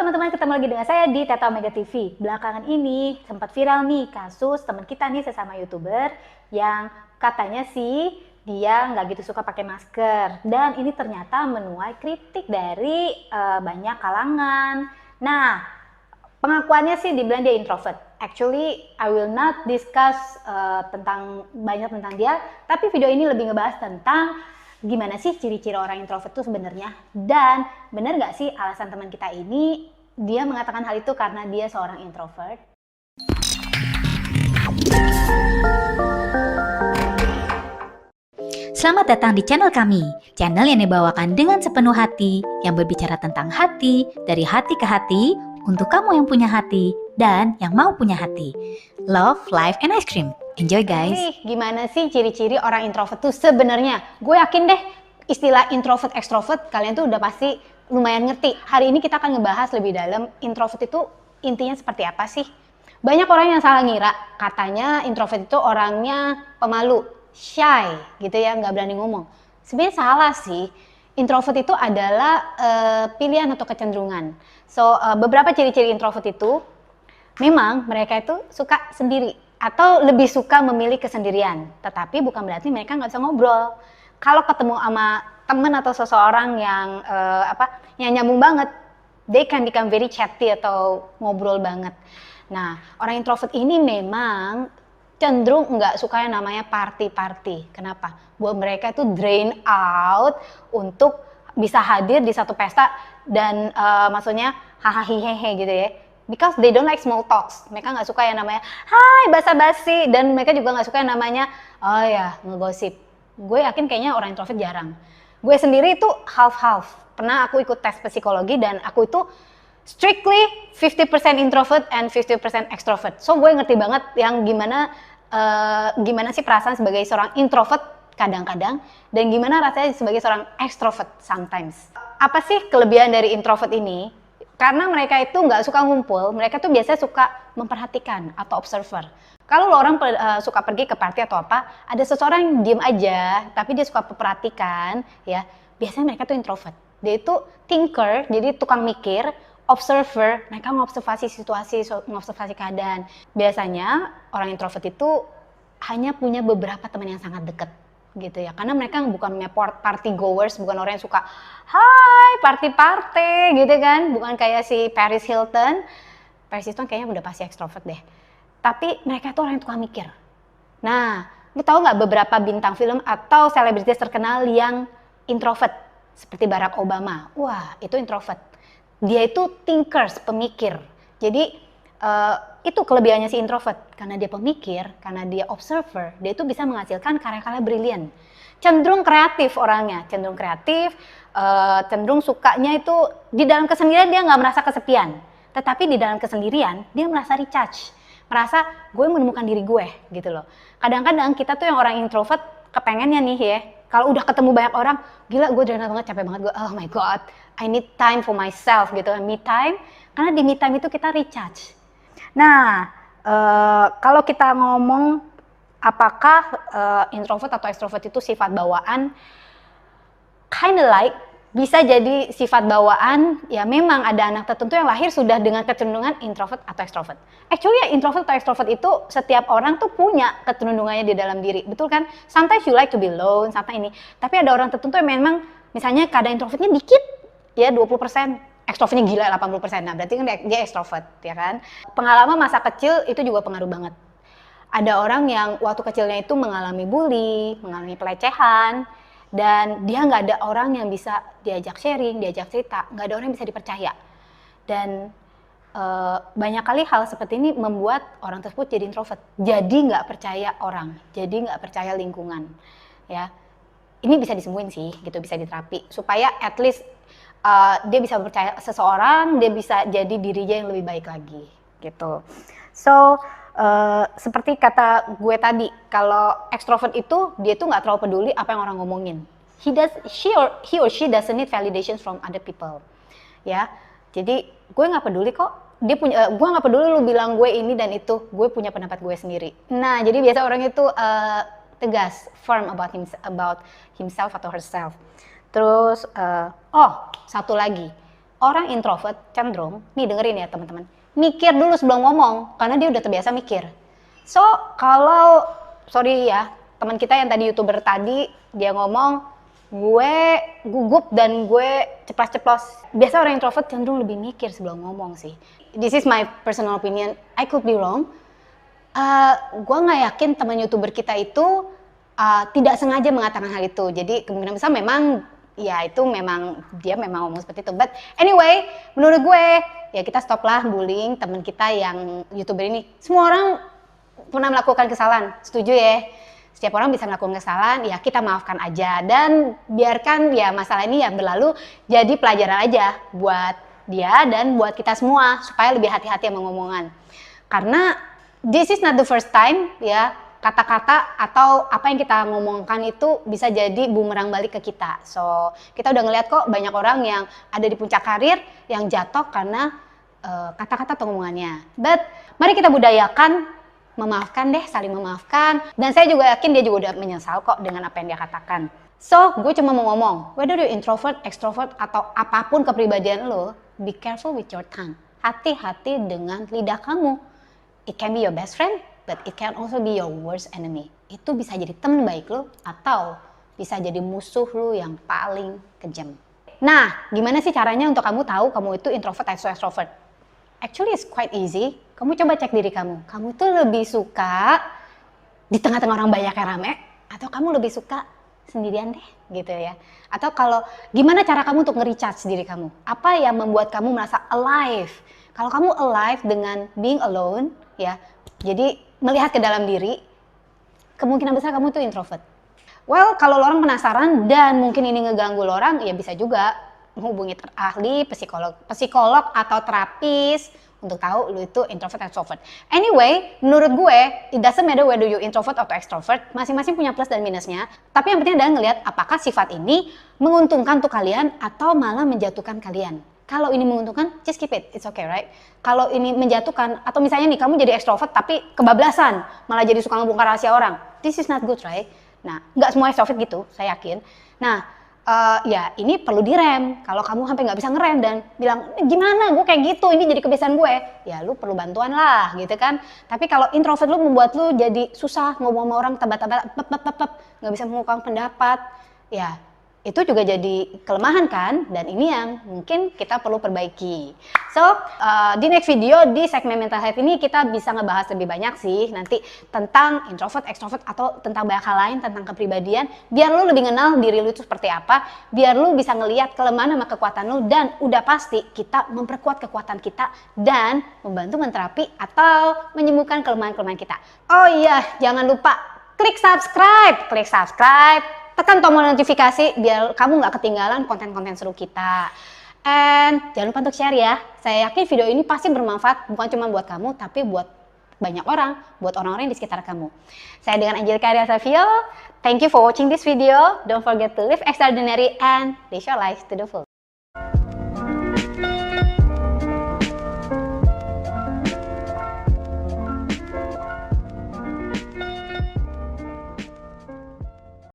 teman-teman, ketemu lagi dengan saya di Teta Omega TV. Belakangan ini sempat viral nih kasus teman kita nih sesama YouTuber yang katanya sih dia nggak gitu suka pakai masker. Dan ini ternyata menuai kritik dari banyak kalangan. Nah, pengakuannya sih dibilang dia introvert. Actually, I will not discuss banyak tentang dia, tapi video ini lebih ngebahas tentang gimana sih ciri-ciri orang introvert itu sebenarnya, dan benar nggak sih alasan teman kita ini dia mengatakan hal itu karena dia seorang introvert. Selamat datang di channel kami, channel yang dibawakan dengan sepenuh hati, yang berbicara tentang hati, dari hati ke hati, untuk kamu yang punya hati, dan yang mau punya hati. Love, life, and ice cream. Enjoy guys! Gimana sih ciri-ciri orang introvert tuh sebenarnya? Gue yakin deh istilah introvert, extrovert kalian tuh udah pasti lumayan ngerti. Hari ini kita akan ngebahas lebih dalam introvert itu intinya seperti apa sih? Banyak orang yang salah ngira, katanya introvert itu orangnya pemalu, shy gitu ya, nggak berani ngomong. Sebenarnya salah sih. Introvert itu adalah pilihan atau kecenderungan. Beberapa ciri-ciri introvert itu memang mereka itu suka sendiri atau lebih suka memilih kesendirian, tetapi bukan berarti mereka nggak bisa ngobrol. Kalau ketemu sama temen atau seseorang yang yang nyambung banget, they can become very chatty atau ngobrol banget. Nah, orang introvert ini memang cenderung nggak suka yang namanya party-party. Kenapa? Buat mereka itu drain out untuk bisa hadir di satu pesta dan maksudnya hahaha hehe gitu ya. Because they don't like small talks. Mereka nggak suka yang namanya hai basa-basi, dan mereka juga nggak suka yang namanya oh ya ngegosip. Gue yakin kayaknya orang introvert jarang. Gue sendiri itu half-half. Pernah aku ikut tes psikologi dan aku itu strictly 50% introvert and 50% extrovert. So gue ngerti banget yang gimana sih perasaan sebagai seorang introvert kadang-kadang dan gimana rasanya sebagai seorang extrovert sometimes. Apa sih kelebihan dari introvert ini? Karena mereka itu nggak suka ngumpul, mereka tuh biasanya suka memperhatikan atau observer. Kalau orang suka pergi ke party atau apa, ada seseorang yang diem aja, tapi dia suka memperhatikan, ya biasanya mereka tuh introvert. Dia itu thinker, jadi tukang mikir, observer, mereka mengobservasi situasi, mengobservasi keadaan. Biasanya orang introvert itu hanya punya beberapa teman yang sangat dekat gitu ya, karena mereka bukan party goers, bukan orang yang suka hai party gitu kan, bukan kayak si Paris Hilton kayaknya udah pasti ekstrovert deh, tapi mereka tuh orang yang tukang mikir. Nah, lu tahu nggak beberapa bintang film atau selebritis terkenal yang introvert seperti Barack Obama? Wah, itu introvert. Dia itu thinkers, pemikir. Jadi itu kelebihannya si introvert, karena dia pemikir, karena dia observer, dia itu bisa menghasilkan karya-karya brilian. Cenderung kreatif orangnya, cenderung sukanya itu di dalam kesendirian dia nggak merasa kesepian, tetapi di dalam kesendirian dia merasa recharge, merasa gue menemukan diri gue gitu loh. Kadang-kadang kita tuh yang orang introvert kepengennya nih ya, kalau udah ketemu banyak orang, gila gue drama banget, capek banget gue, oh my god, I need time for myself gitu, me time, karena di me time itu kita recharge. Nah, kalau kita ngomong apakah introvert atau extrovert itu sifat bawaan, kinda like bisa jadi sifat bawaan, ya memang ada anak tertentu yang lahir sudah dengan kecenderungan introvert atau extrovert. Actually ya introvert atau extrovert itu setiap orang tuh punya kecenderungannya di dalam diri, betul kan? Sometimes you like to be alone, sometimes ini. Tapi ada orang tertentu yang memang misalnya kadar introvertnya dikit, ya 20%. Ekstrovertnya gila 80%, nah berarti kan dia ekstrovert, ya kan? Pengalaman masa kecil itu juga pengaruh banget. Ada orang yang waktu kecilnya itu mengalami bully, mengalami pelecehan, dan dia nggak ada orang yang bisa diajak sharing, diajak cerita, nggak ada orang yang bisa dipercaya. Dan banyak kali hal seperti ini membuat orang tersebut jadi introvert, jadi nggak percaya orang, jadi nggak percaya lingkungan, ya. Ini bisa disembuhin sih, gitu, bisa diterapi, supaya at least dia bisa percaya seseorang, dia bisa jadi dirinya yang lebih baik lagi gitu. Seperti kata gue tadi, kalau extrovert itu dia tuh nggak terlalu peduli apa yang orang ngomongin. He or she doesn't need validation from other people. Ya, jadi gue nggak peduli kok. Gue nggak peduli lu bilang gue ini dan itu. Gue punya pendapat gue sendiri. Nah, jadi biasa orang itu tegas, firm about himself atau herself. Terus, satu lagi, orang introvert cenderung, nih dengerin ya teman-teman, mikir dulu sebelum ngomong, karena dia udah terbiasa mikir. So, kalau, sorry ya, teman kita yang tadi YouTuber tadi, dia ngomong, gue gugup dan gue ceplas-ceplos. Biasa orang introvert cenderung lebih mikir sebelum ngomong sih. This is my personal opinion, I could be wrong. Gue nggak yakin teman YouTuber kita itu tidak sengaja mengatakan hal itu. Jadi kemungkinan besar memang ya itu memang dia memang ngomong seperti itu. But anyway, menurut gue ya kita stoplah bullying teman kita yang YouTuber ini. Semua orang pernah melakukan kesalahan, setuju ya? Setiap orang bisa melakukan kesalahan, ya kita maafkan aja dan biarkan ya masalah ini ya berlalu jadi pelajaran aja buat dia dan buat kita semua supaya lebih hati-hati sama ngomongan. Karena this is not the first time ya, kata-kata atau apa yang kita ngomongkan itu bisa jadi bumerang balik ke kita. So, kita udah ngeliat kok banyak orang yang ada di puncak karir yang jatuh karena kata-kata atau ngomongannya. But, mari kita budayakan memaafkan deh, saling memaafkan. Dan saya juga yakin dia juga udah menyesal kok dengan apa yang dia katakan. So, gue cuma mau ngomong, whether you introvert, extrovert, atau apapun kepribadian lo, be careful with your tongue. Hati-hati dengan lidah kamu. It can be your best friend, but it can also be your worst enemy. Itu bisa jadi teman baik lo, atau bisa jadi musuh lo yang paling kejam. Nah, gimana sih caranya untuk kamu tahu kamu itu introvert atau extrovert? Actually, it's quite easy. Kamu coba cek diri kamu. Kamu tuh lebih suka di tengah-tengah orang banyak yang rame, atau kamu lebih suka sendirian deh, gitu ya. Atau kalau gimana cara kamu untuk nge-recharge diri kamu? Apa yang membuat kamu merasa alive? Kalau kamu alive dengan being alone, ya, jadi melihat ke dalam diri, kemungkinan besar kamu tuh introvert. Well, kalau orang penasaran dan mungkin ini ngeganggu orang, ya bisa juga menghubungi ahli, psikolog atau terapis untuk tahu lu itu introvert atau extrovert. Anyway, menurut gue, it doesn't matter whether you introvert atau extrovert, masing-masing punya plus dan minusnya. Tapi yang penting adalah ngelihat apakah sifat ini menguntungkan untuk kalian atau malah menjatuhkan kalian. Kalau ini menguntungkan, just keep it, it's okay, right? Kalau ini menjatuhkan, atau misalnya nih kamu jadi extrovert tapi kebablasan, malah jadi suka ngebongkar rahasia orang, this is not good, right? Nah, nggak semua extrovert gitu, saya yakin. Nah, ya ini perlu direm. Kalau kamu sampai nggak bisa ngerem dan bilang, gimana gue kayak gitu, ini jadi kebiasaan gue, ya lu perlu bantuan lah, gitu kan. Tapi kalau introvert lu membuat lu jadi susah ngomong sama orang, tebak-tebak, nggak bisa mengungkapkan pendapat, ya itu juga jadi kelemahan kan, dan ini yang mungkin kita perlu perbaiki. So, di next video, di segmen mental health ini kita bisa ngebahas lebih banyak sih nanti tentang introvert, extrovert, atau tentang banyak hal lain, tentang kepribadian, biar lu lebih kenal diri lu itu seperti apa, biar lu bisa ngelihat kelemahan sama kekuatan lu, dan udah pasti kita memperkuat kekuatan kita dan membantu menterapi atau menyembuhkan kelemahan-kelemahan kita. Oh iya, jangan lupa klik subscribe, tekan tombol notifikasi biar kamu nggak ketinggalan konten-konten seru kita. And jangan lupa untuk share ya. Saya yakin video ini pasti bermanfaat bukan cuma buat kamu, tapi buat banyak orang, buat orang-orang di sekitar kamu. Saya dengan Angelica Ria Savio. Thank you for watching this video. Don't forget to live extraordinary and live your life to the full.